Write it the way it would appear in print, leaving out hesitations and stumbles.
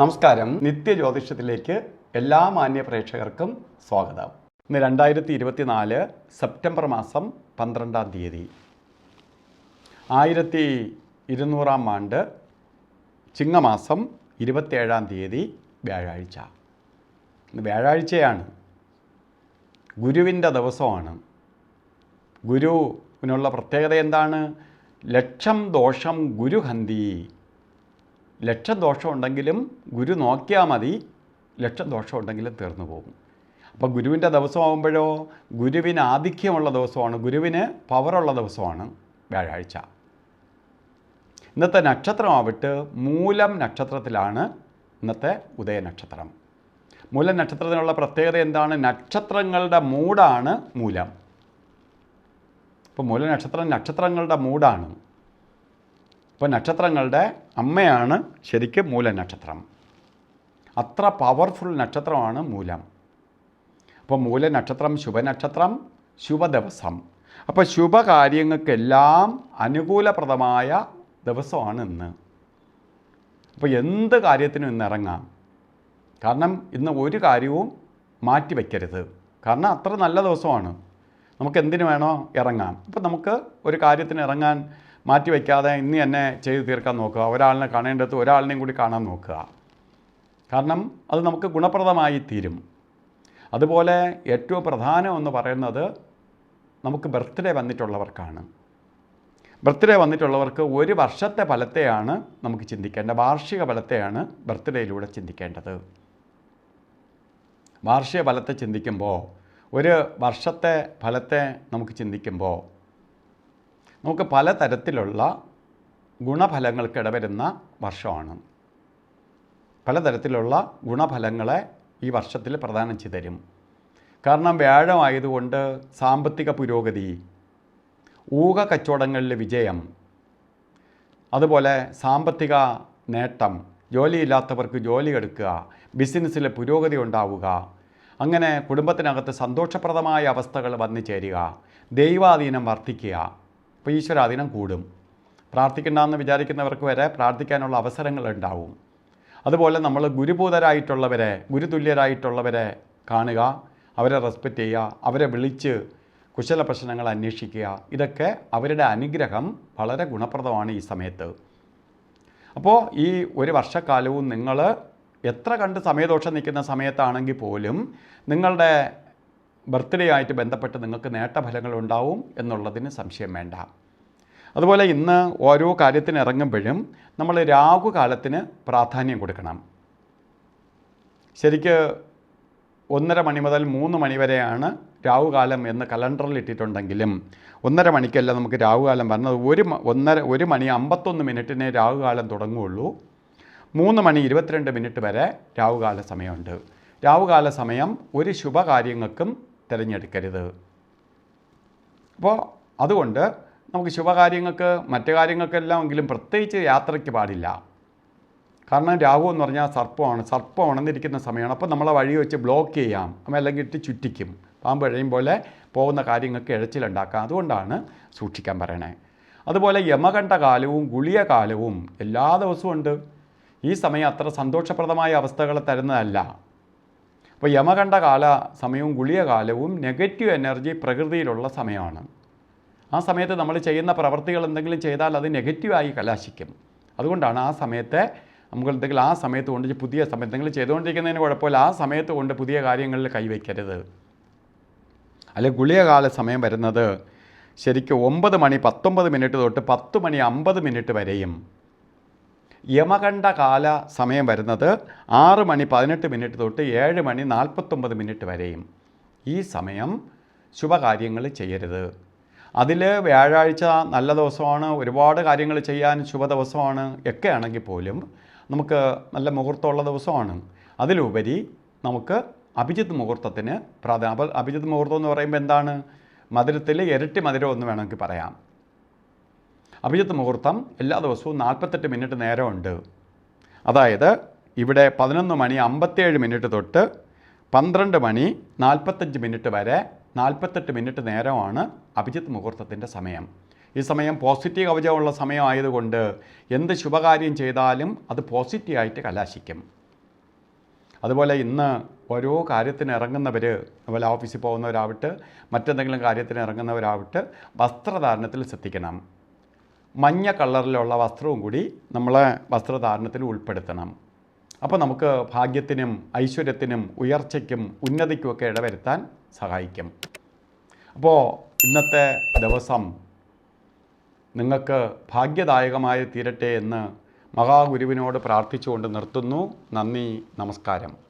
നമസ്കാരം. നിത്യജ്യോതിഷത്തിലേക്ക് എല്ലാ മാന്യ പ്രേക്ഷകർക്കും സ്വാഗതം. ഇന്ന് 2024 സെപ്റ്റംബർ മാസം 12-ാം തീയതി 1200-ാം ആണ്ട് ചിങ്ങമാസം 27-ാം തീയതി വ്യാഴാഴ്ച. ഇന്ന് വ്യാഴാഴ്ചയാണ്, ഗുരുവിൻ്റെ ദിവസമാണ്. ഗുരുവിനുള്ള പ്രത്യേകത എന്താണ്? ലക്ഷം ദോഷം ഗുരുഹന്തി. ലക്ഷം ദോഷം ഉണ്ടെങ്കിലും ഗുരു നോക്കിയാൽ മതി, ലക്ഷം ദോഷം ഉണ്ടെങ്കിലും തീർന്നു പോകും. അപ്പോൾ ഗുരുവിൻ്റെ ദിവസമാകുമ്പോഴോ ഗുരുവിന് ആധിക്യമുള്ള ദിവസമാണ്, ഗുരുവിന് പവറുള്ള ദിവസമാണ് വ്യാഴാഴ്ച. ഇന്നത്തെ നക്ഷത്രമാവിട്ട് മൂലം നക്ഷത്രത്തിലാണ് ഇന്നത്തെ ഉദയനക്ഷത്രം. മൂലം നക്ഷത്രത്തിനുള്ള പ്രത്യേകത എന്താണ്? നക്ഷത്രങ്ങളുടെ മൂടാണ് മൂലം. ഇപ്പോൾ മൂലനക്ഷത്രം നക്ഷത്രങ്ങളുടെ മൂടാണ്. ഇപ്പോൾ നക്ഷത്രങ്ങളുടെ അമ്മയാണ് ശരിക്കും മൂലനക്ഷത്രം. അത്ര പവർഫുൾ നക്ഷത്രമാണ് മൂലം. അപ്പോൾ മൂലനക്ഷത്രം ശുഭനക്ഷത്രം, ശുഭദിവസം. അപ്പോൾ ശുഭകാര്യങ്ങൾക്കെല്ലാം അനുകൂലപ്രദമായ ദിവസമാണ് ഇന്ന്. അപ്പോൾ എന്ത് കാര്യത്തിനും ഇന്ന് ഇറങ്ങാം. കാരണം ഇന്ന് ഒരു കാര്യവും മാറ്റി വയ്ക്കരുത്. കാരണം അത്ര നല്ല ദിവസമാണ്. നമുക്ക് എന്തിനു വേണോ ഇറങ്ങാം. ഇപ്പം നമുക്ക് ഒരു കാര്യത്തിന് ഇറങ്ങാൻ മാറ്റി വയ്ക്കാതെ ഇന്ന് തന്നെ ചെയ്ത് തീർക്കാൻ നോക്കുക. ഒരാളിനെ കാണേണ്ടത് ഒരാളിനെയും കൂടി കാണാൻ നോക്കുക. കാരണം അത് നമുക്ക് ഗുണപ്രദമായി തീരും. അതുപോലെ ഏറ്റവും പ്രധാനം എന്ന് പറയുന്നത് നമുക്ക് ബർത്ത്ഡേ വന്നിട്ടുള്ളവർക്കാണ്. ബർത്ത്ഡേ വന്നിട്ടുള്ളവർക്ക് ഒരു വർഷത്തെ ഫലത്തെയാണ് നമുക്ക് ചിന്തിക്കേണ്ടത്. വാർഷിക ഫലത്തെയാണ് ബർത്ത്ഡേയിലൂടെ ചിന്തിക്കേണ്ടത്. വാർഷിക ഫലത്തെ ചിന്തിക്കുമ്പോൾ, ഒരു വർഷത്തെ ഫലത്തെ നമുക്ക് ചിന്തിക്കുമ്പോൾ നമുക്ക് പലതരത്തിലുള്ള ഗുണഫലങ്ങൾക്ക് ഇടവരുന്ന വർഷമാണ്. പലതരത്തിലുള്ള ഗുണഫലങ്ങളെ ഈ വർഷത്തിൽ പ്രദാനം ചെയ്തു തരും. കാരണം വ്യാഴമായതുകൊണ്ട് സാമ്പത്തിക പുരോഗതി, ഊഹ കച്ചവടങ്ങളിൽ വിജയം, അതുപോലെ സാമ്പത്തിക നേട്ടം, ജോലിയില്ലാത്തവർക്ക് ജോലി എടുക്കുക, ബിസിനസ്സിൽ പുരോഗതി ഉണ്ടാവുക, അങ്ങനെ കുടുംബത്തിനകത്ത് സന്തോഷപ്രദമായ അവസ്ഥകൾ വന്നു ചേരുക, ദൈവാധീനം വർദ്ധിക്കുക. അപ്പോൾ ഈശ്വരാധീനം കൂടും. പ്രാർത്ഥിക്കണ്ടെന്ന് വിചാരിക്കുന്നവർക്ക് വരെ പ്രാർത്ഥിക്കാനുള്ള അവസരങ്ങൾ ഉണ്ടാവും. അതുപോലെ നമ്മൾ ഗുരുഭൂതരായിട്ടുള്ളവരെ, ഗുരുതുല്യരായിട്ടുള്ളവരെ കാണുക, അവരെ റെസ്പെക്റ്റ് ചെയ്യുക, അവരെ വിളിച്ച് കുശല പ്രശ്നങ്ങൾ അന്വേഷിക്കുക. ഇതൊക്കെ അവരുടെ അനുഗ്രഹം വളരെ ഗുണപ്രദമാണ് ഈ സമയത്ത്. അപ്പോൾ ഈ ഒരു വർഷക്കാലവും നിങ്ങൾ എത്ര കണ്ട് സമയദോഷം നിൽക്കുന്ന സമയത്താണെങ്കിൽ പോലും നിങ്ങളുടെ ബർത്ത്ഡേ ആയിട്ട് ബന്ധപ്പെട്ട് നിങ്ങൾക്ക് നേട്ടഫലങ്ങൾ ഉണ്ടാവും എന്നുള്ളതിന് സംശയം വേണ്ട. അതുപോലെ ഇന്ന് ഓരോ കാര്യത്തിന് ഇറങ്ങുമ്പോഴും നമ്മൾ രാഹുകാലത്തിന് പ്രാധാന്യം കൊടുക്കണം. ശരിക്ക് 1:30 മണി മുതൽ 3 മണി വരെയാണ് രാഹുകാലം എന്ന് കലണ്ടറിൽ ഇട്ടിട്ടുണ്ടെങ്കിലും 1:30 മണിക്കല്ല നമുക്ക് രാഹുകാലം പറഞ്ഞത്. 1 മണി 51 മിനിറ്റിനെ രാഹുകാലം തുടങ്ങുകയുള്ളൂ. 3 മണി 22 മിനിറ്റ് വരെ രാഹുകാല സമയമുണ്ട്. രാഹുകാല സമയം ഒരു ശുഭകാര്യങ്ങൾക്കും തിരഞ്ഞെടുക്കരുത്. അപ്പോൾ അതുകൊണ്ട് നമുക്ക് ശുഭകാര്യങ്ങൾക്ക്, മറ്റു കാര്യങ്ങൾക്കെല്ലാം എങ്കിലും പ്രത്യേകിച്ച് യാത്രയ്ക്ക് പാടില്ല. കാരണം രാഹു എന്ന് പറഞ്ഞാൽ സർപ്പമാണ്. സർപ്പം ഉണർന്നിരിക്കുന്ന സമയമാണ്. അപ്പോൾ നമ്മളെ വഴി വെച്ച് ബ്ലോക്ക് ചെയ്യാം, അല്ലെങ്കിൽ ഇട്ട് ചുറ്റിക്കും. പാമ്പ് എഴയും പോലെ പോകുന്ന കാര്യങ്ങൾക്ക് ഇഴച്ചിലുണ്ടാക്കാം. അതുകൊണ്ടാണ് സൂക്ഷിക്കാൻ പറയണേ. അതുപോലെ യമകണ്ഠ കാലവും ഗുളിക കാലവും എല്ലാ ദിവസവും ഉണ്ട്. ഈ സമയം അത്ര സന്തോഷപ്രദമായ അവസ്ഥകൾ തരുന്നതല്ല. അപ്പോൾ യമകണ്ഠ കാല സമയവും ഗുളിക കാലവും നെഗറ്റീവ് എനർജി പ്രകൃതിയിലുള്ള സമയമാണ്. ആ സമയത്ത് നമ്മൾ ചെയ്യുന്ന പ്രവൃത്തികൾ എന്തെങ്കിലും ചെയ്താൽ അത് നെഗറ്റീവായി കലാശിക്കും. അതുകൊണ്ടാണ് ആ സമയത്തെ നമുക്ക് എന്തെങ്കിലും ആ സമയത്ത് കൊണ്ട് പുതിയ സമയത്ത് എന്തെങ്കിലും ചെയ്തുകൊണ്ടിരിക്കുന്നതിന് കുഴപ്പമില്ല, ആ സമയത്ത് കൊണ്ട് പുതിയ കാര്യങ്ങളിൽ കൈവയ്ക്കരുത്. അല്ലെങ്കിൽ ഗുളികകാല സമയം വരുന്നത് ശരിക്കും 9 മണി 19 മിനിറ്റ് തൊട്ട് 10 മണി 50 മിനിറ്റ് വരെയും, യമകണ്ഠ കാല സമയം വരുന്നത് 6 മണി 18 മിനിറ്റ് തൊട്ട് 7 മണി 49 മിനിറ്റ് വരെയും. ഈ സമയം ശുഭകാര്യങ്ങൾ ചെയ്യരുത്. അതിൽ വ്യാഴാഴ്ച നല്ല ദിവസമാണ്, ഒരുപാട് കാര്യങ്ങൾ ചെയ്യാൻ ശുഭദിവസമാണ്. ഒക്കെ ആണെങ്കിൽ പോലും നമുക്ക് നല്ല മുഹൂർത്തമുള്ള ദിവസമാണ്. അതിലുപരി നമുക്ക് അഭിജിത്ത് മുഹൂർത്തത്തിന് പ്രാധാന്യം. അഭിജിത്ത് മുഹൂർത്തം എന്ന് പറയുമ്പോൾ എന്താണ്? മധുരത്തിൽ ഇരട്ടി മധുരം എന്ന് വേണമെങ്കിൽ പറയാം. അഭിജിത്ത് മുഹൂർത്തം എല്ലാ ദിവസവും 48 മിനിറ്റ് നേരമുണ്ട്. അതായത് ഇവിടെ 11 മണി 57 മിനിറ്റ് തൊട്ട് 12 മണി 45 മിനിറ്റ് വരെ 48 മിനിറ്റ് നേരമാണ് അഭിജിത്ത് മുഹൂർത്തത്തിൻ്റെ സമയം. ഈ സമയം പോസിറ്റീവ് കവചമുള്ള സമയമായതുകൊണ്ട് എന്ത് ശുഭകാര്യം ചെയ്താലും അത് പോസിറ്റീവായിട്ട് കലാശിക്കും. അതുപോലെ ഇന്ന് ഓരോ കാര്യത്തിന് ഇറങ്ങുന്നവർ, അതുപോലെ ഓഫീസിൽ പോകുന്നവരാവട്ടെ, മറ്റെന്തെങ്കിലും കാര്യത്തിന് ഇറങ്ങുന്നവരാവട്ടെ, വസ്ത്രധാരണത്തിൽ ശ്രദ്ധിക്കണം. മഞ്ഞ കളറിലുള്ള വസ്ത്രവും കൂടി നമ്മളെ വസ്ത്രധാരണത്തിൽ ഉൾപ്പെടുത്തണം. അപ്പോൾ നമുക്ക് ഭാഗ്യത്തിനും ഐശ്വര്യത്തിനും ഉയർച്ചയ്ക്കും ഉന്നതിക്കുമൊക്കെ ഇടവരുത്താൻ സഹായിക്കും. അപ്പോൾ ഇന്നത്തെ ദിവസം നിങ്ങൾക്ക് ഭാഗ്യദായകമായി തീരട്ടെ എന്ന് മഹാഗുരുവിനോട് പ്രാർത്ഥിച്ചുകൊണ്ട് നിർത്തുന്നു. നന്ദി, നമസ്കാരം.